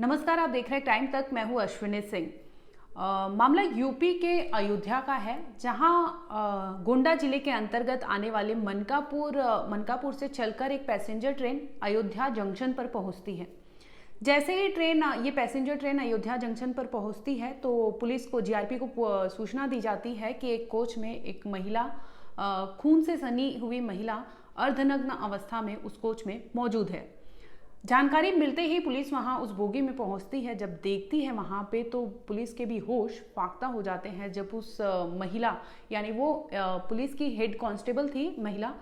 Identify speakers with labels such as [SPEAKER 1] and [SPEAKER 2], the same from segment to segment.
[SPEAKER 1] नमस्कार, आप देख रहे हैं टाइम तक। मैं हूं अश्विनी सिंह। मामला यूपी के अयोध्या का है, जहां गोंडा जिले के अंतर्गत आने वाले मनकापुर से चलकर एक पैसेंजर ट्रेन अयोध्या जंक्शन पर पहुंचती है। जैसे ही ये पैसेंजर ट्रेन अयोध्या जंक्शन पर पहुंचती है तो पुलिस को, जीआरपी को सूचना दी जाती है कि एक कोच में एक महिला, खून से सनी हुई महिला अर्धनग्न अवस्था में उस कोच में मौजूद है। जानकारी मिलते ही पुलिस वहां उस बोगी में पहुंचती है। जब देखती है वहां पे तो पुलिस के भी होश फाख्ता हो जाते हैं, जब उस महिला, यानी वो पुलिस की हेड कांस्टेबल थी महिला,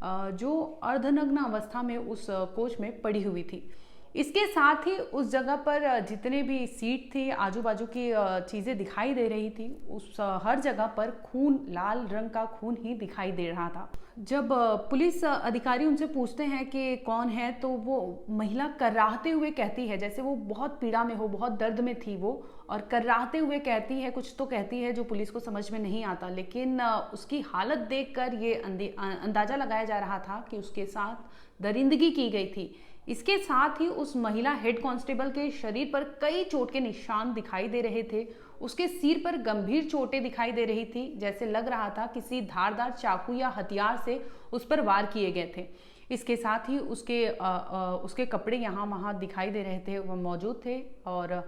[SPEAKER 1] जो अर्धनग्न अवस्था में उस कोच में पड़ी हुई थी। इसके साथ ही उस जगह पर जितने भी सीट थी, आजू बाजू की चीज़ें दिखाई दे रही थी, उस हर जगह पर खून, लाल रंग का खून ही दिखाई दे रहा था। जब पुलिस अधिकारी उनसे पूछते हैं कि कौन है, तो वो महिला कर्राहते हुए कहती है, जैसे वो बहुत पीड़ा में हो, बहुत दर्द में थी वो, और कर्राहते हुए कहती है, कुछ तो कहती है जो पुलिस को समझ में नहीं आता। लेकिन उसकी हालत देखकर ये अंदाजा लगाया जा रहा था कि उसके साथ दरिंदगी की गई थी। इसके साथ ही उस महिला हेड कांस्टेबल के शरीर पर कई चोट के निशान दिखाई दे रहे थे। उसके सिर पर गंभीर चोटें दिखाई दे रही थी, जैसे लग रहा था किसी धारदार चाकू या हथियार से उस पर वार किए गए थे। इसके साथ ही उसके कपड़े यहाँ वहाँ दिखाई दे रहे थे, वो मौजूद थे, और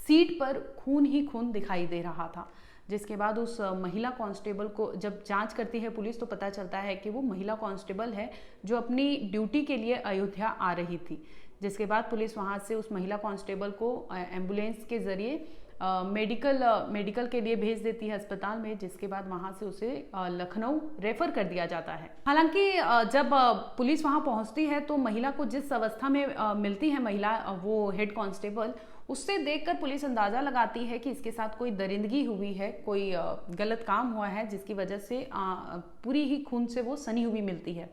[SPEAKER 1] सीट पर खून ही खून दिखाई दे रहा था। जिसके बाद उस महिला कांस्टेबल को जब जांच करती है पुलिस, तो पता चलता है कि वो महिला कांस्टेबल है जो अपनी ड्यूटी के लिए अयोध्या आ रही थी। जिसके बाद पुलिस वहां से उस महिला कांस्टेबल को एम्बुलेंस के जरिए मेडिकल के लिए भेज देती है अस्पताल में। जिसके बाद वहां से उसे लखनऊ रेफर कर दिया जाता है। हालांकि जब पुलिस वहां पहुंचती है तो महिला को जिस अवस्था में मिलती है महिला, वो हेड कांस्टेबल, उससे देखकर पुलिस अंदाजा लगाती है कि इसके साथ कोई दरिंदगी हुई है, कोई गलत काम हुआ है, जिसकी वजह से पूरी ही खून से वो सनी हुई मिलती है।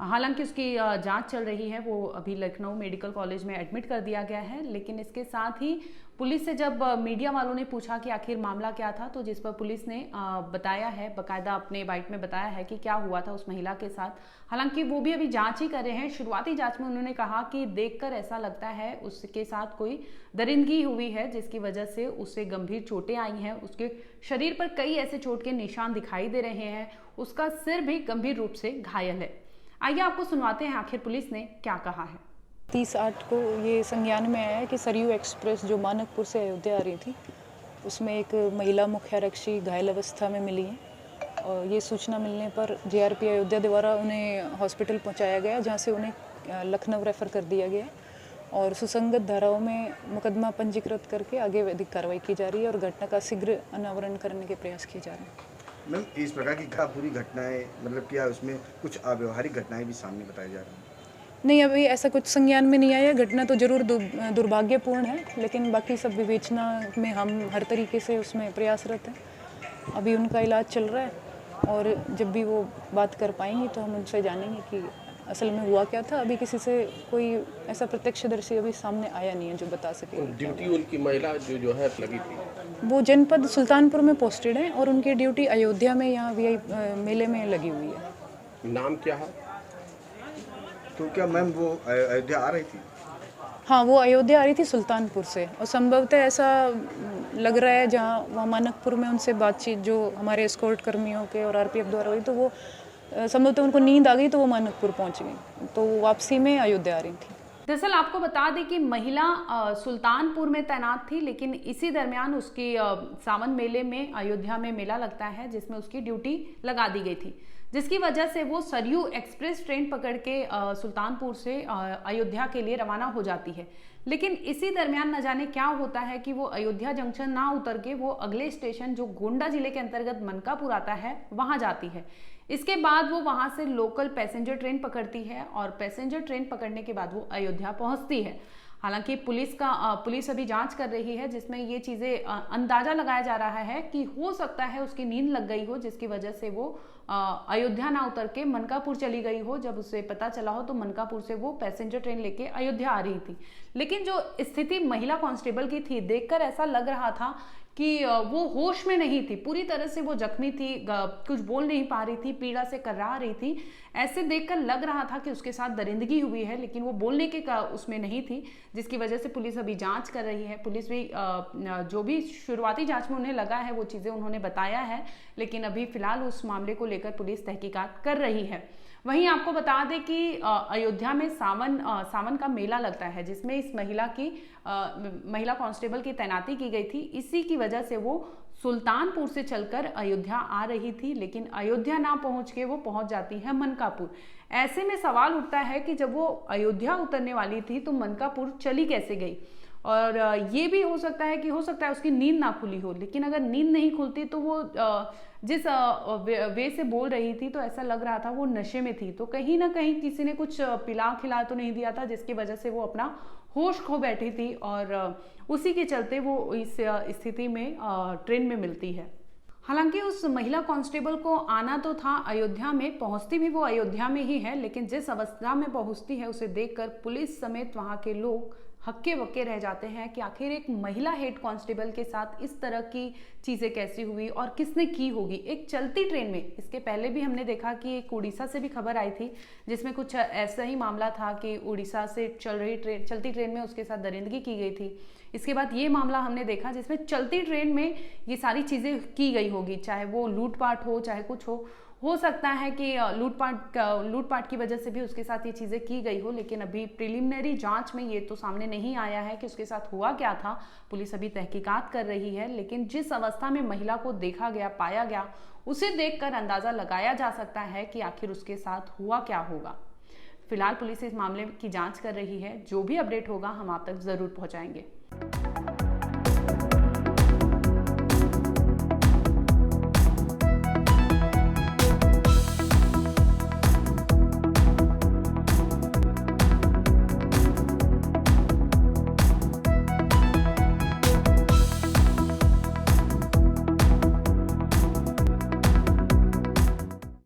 [SPEAKER 1] हालांकि उसकी जांच चल रही है, वो अभी लखनऊ मेडिकल कॉलेज में एडमिट कर दिया गया है। लेकिन इसके साथ ही पुलिस से जब मीडिया वालों ने पूछा कि आखिर मामला क्या था, तो जिस पर पुलिस ने बताया है, बकायदा अपने बाइट में बताया है कि क्या हुआ था उस महिला के साथ। हालांकि वो भी अभी जांच ही कर रहे हैं। शुरुआती जांच में उन्होंने कहा कि देखकर ऐसा लगता है उसके साथ कोई दरिंदगी हुई है, जिसकी वजह से उससे गंभीर चोटें आई हैं। उसके शरीर पर कई ऐसे चोट के निशान दिखाई दे रहे हैं। उसका सिर भी गंभीर रूप से घायल है। आइए आपको सुनवाते हैं आखिर पुलिस ने क्या कहा है।
[SPEAKER 2] 30/8 को ये संज्ञान में आया है कि सरयू एक्सप्रेस जो मानकपुर से अयोध्या आ रही थी, उसमें एक महिला मुख्य आरक्षी घायल अवस्था में मिली है। और ये सूचना मिलने पर जीआरपी अयोध्या द्वारा उन्हें हॉस्पिटल पहुंचाया गया, जहां से उन्हें लखनऊ रेफर कर दिया गया और सुसंगत धाराओं में मुकदमा पंजीकृत करके आगे वैधिक कार्रवाई की जा रही है और घटना का शीघ्र अनावरण करने के प्रयास किए जा रहे हैं।
[SPEAKER 3] मैम, इस प्रकार की क्या पूरी घटनाएं, मतलब क्या उसमें कुछ अव्यवहारिक घटनाएं भी सामने बताई जा रही हैं?
[SPEAKER 2] नहीं, अभी ऐसा कुछ संज्ञान में नहीं आया। घटना तो जरूर दुर्भाग्यपूर्ण है, लेकिन बाकी सब विवेचना में हम हर तरीके से उसमें प्रयासरत हैं। अभी उनका इलाज चल रहा है और जब भी वो बात कर पाएंगी तो हम उनसे जानेंगे कि असल में हुआ क्या था। अभी किसी से कोई ऐसा प्रत्यक्षदर्शी अभी सामने आया नहीं है जो बता सके।
[SPEAKER 4] ड्यूटी उनकी महिला जो है लगी थी,
[SPEAKER 2] वो जनपद सुल्तानपुर में पोस्टेड है और उनकी ड्यूटी अयोध्या में यहाँ वी मेले में लगी हुई है।
[SPEAKER 4] नाम क्या है?
[SPEAKER 3] तो क्या मैम वो अयोध्या आ रही थी?
[SPEAKER 2] हाँ, वो अयोध्या आ रही थी सुल्तानपुर से, और संभवतः ऐसा लग रहा है जहाँ वहाँ मानकपुर में उनसे बातचीत जो हमारे एस्कॉर्ट कर्मियों के और आरपीएफ द्वारा हुई, तो वो संभवतः उनको नींद आ गई तो वो मानकपुर पहुँच गई, तो वापसी में अयोध्या आ रही थी।
[SPEAKER 1] दरअसल आपको बता दें कि महिला सुल्तानपुर में तैनात थी, लेकिन इसी दरमियान उसकी सावन मेले में, अयोध्या में मेला लगता है जिसमें उसकी ड्यूटी लगा दी गई थी, जिसकी वजह से वो सरयू एक्सप्रेस ट्रेन पकड़ के सुल्तानपुर से अयोध्या के लिए रवाना हो जाती है। लेकिन इसी दरमियान न जाने क्या होता है कि वो अयोध्या जंक्शन ना उतर के वो अगले स्टेशन, जो गोंडा जिले के अंतर्गत मनकापुर आता है, वहां जाती है। इसके बाद वो वहां से लोकल पैसेंजर ट्रेन पकड़ती है और पैसेंजर ट्रेन पकड़ने के बाद वो अयोध्या पहुंचती है। हालांकि पुलिस अभी जांच कर रही है, जिसमें ये चीजें अंदाजा लगाया जा रहा है कि हो सकता है उसकी नींद लग गई हो, जिसकी वजह से वो अयोध्या ना उतर के मनकापुर चली गई हो। जब उसे पता चला हो तो मनकापुर से वो पैसेंजर ट्रेन लेके अयोध्या आ रही थी। लेकिन जो स्थिति महिला कांस्टेबल की थी, देखकर ऐसा लग रहा था कि वो होश में नहीं थी, पूरी तरह से वो जख्मी थी, कुछ बोल नहीं पा रही थी, पीड़ा से कर्रा रही थी। ऐसे देखकर लग रहा था कि उसके साथ दरिंदगी हुई है, लेकिन वो बोलने के उसमें नहीं थी, जिसकी वजह से पुलिस अभी जांच कर रही है। पुलिस भी जो भी शुरुआती जांच में उन्हें लगा है वो चीज़ें उन्होंने बताया है, लेकिन अभी फिलहाल उस मामले को लेकर पुलिस तहकीकात कर रही है। वहीं आपको बता दें कि अयोध्या में सावन का मेला लगता है, जिसमें इस महिला कांस्टेबल की तैनाती की गई थी। इसी की वजह से वो सुल्तानपुर से चलकर अयोध्या आ रही थी, लेकिन अयोध्या ना पहुंच के वो पहुंच जाती है मनकापुर। ऐसे में सवाल उठता है कि जब वो अयोध्या उतरने वाली थी तो मनकापुर चली कैसे गई। और ये भी हो सकता है उसकी नींद ना खुली हो, लेकिन अगर नींद नहीं खुलती तो वो जिस वे से बोल रही थी तो ऐसा लग रहा था वो नशे में थी। तो कहीं ना कहीं किसी ने कुछ पिला खिला तो नहीं दिया था, जिसकी वजह से वो अपना होश खो बैठी थी और उसी के चलते वो इस स्थिति में ट्रेन में मिलती है। हालांकि उस महिला कांस्टेबल को आना तो था अयोध्या में, पहुंचती भी वो अयोध्या में ही है, लेकिन जिस अवस्था में पहुंचती है उसे देखकर पुलिस समेत वहां के लोग हक्के बक्के रह जाते हैं कि आखिर एक महिला हेड कांस्टेबल के साथ इस तरह की चीज़ें कैसी हुई और किसने की होगी एक चलती ट्रेन में। इसके पहले भी हमने देखा कि एक उड़ीसा से भी खबर आई थी, जिसमें कुछ ऐसा ही मामला था कि उड़ीसा से चलती ट्रेन में उसके साथ दरिंदगी की गई थी। इसके बाद ये मामला हमने देखा जिसमें चलती ट्रेन में ये सारी चीज़ें की गई होगी, चाहे वो लूटपाट हो चाहे कुछ हो सकता है कि लूटपाट की वजह से भी उसके साथ ये चीज़ें की गई हो। लेकिन अभी प्रिलिमिनरी जांच में ये तो सामने नहीं आया है कि उसके साथ हुआ क्या था। पुलिस अभी तहकीकात कर रही है, लेकिन जिस अवस्था में महिला को देखा गया, पाया गया, उसे देखकर अंदाज़ा लगाया जा सकता है कि आखिर उसके साथ हुआ क्या होगा। फिलहाल पुलिस इस मामले की जांच कर रही है। जो भी अपडेट होगा हम आप तक ज़रूर पहुँचाएंगे।